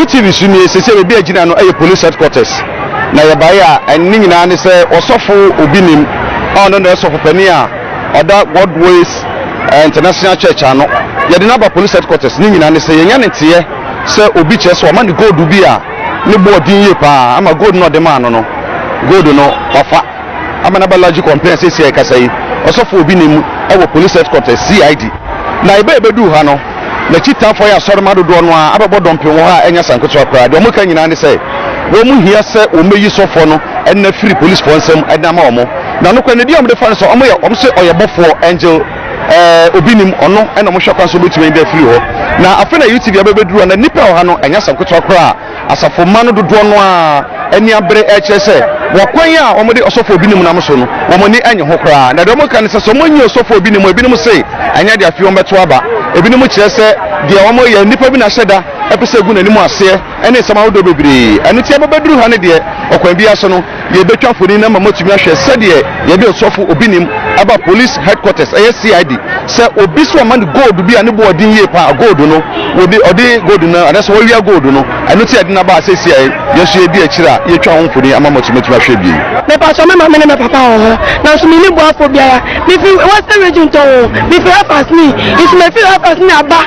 UTV suni sese be agina no police headquarters na ye bae a enni nyina ne se osofo obinim ono na osofo pani a oda Godways International Church ano ye de na ba police headquarters ni nyina ne se ye nya ne tie se obi che so ma ne gold bi a ne boardin ye pa ama gold no de ma no gold no wafa ama na ba logic complaint se kasai osofo obinim e police headquarters CID na ebe ebedu ha no na chita for ya sorma do no a ababo dompe wo ha enya sankoto akra de mo kan nyina ne se wo mu hia se o meyi sofo no en na free police ponsem en na ma omo na no kwa ne di om de fa so omo ye om se oyebofo angel obinim ono en omo hwa kwanso betumi de free ho na afa na YouTube abebedu na nipa ho ha no enya sankoto akra asafo ma no do no a eni abre e kire se wo kwan a omo de osofo obinim na so no wo mo ni enye ho kra na de mo kan se so mo nyi osofo obinim se anya de afi ombeto aba ebinim kire se de omo ye nipa bi na hyeda epese gu nanim ase ene sama wodo bebre anu ti ababaduru ha ne de okwan bi aso no ye betwa foni na mamotumi ahwe se de ye de osofo obinim aba police headquarters CID se obi so man gold bi ane bo odin ye pa gold no odi gold na ane so wia gold no anu ti adina ba se ye so ye di akira ye twa ho foni ama motumi ahwe bi me pa so me ma me ne me papa ho na so me ni bo afo biara me fi western region to me fi afas ni is me fi afas ni aba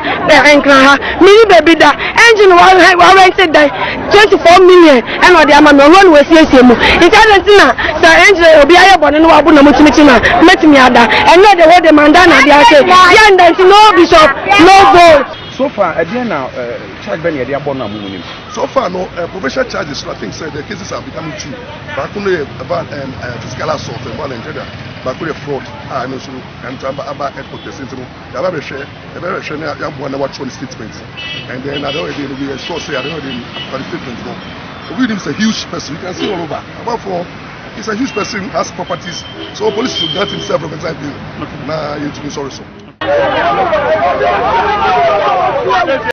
enkra ha me ni baby da engine wa rented that 24 million and the amount of run we see mu it doesn't na the engine obi aye bone no abu na mutimtima metimi ada and no the whole demand na dia say yeah that no bishop no vote so far again now charge ben ye abon na munim so far no provincial charges I think say the cases are becoming true back on the physical assault and violent back on the fraud no so and about headquarters into the aba be share na ya bo na watch on statement and then I don't really be sure say I don't really for the statement no we him is a huge person you can see all over about for he's a huge person has properties so police should get himself represent him na you to be sorry so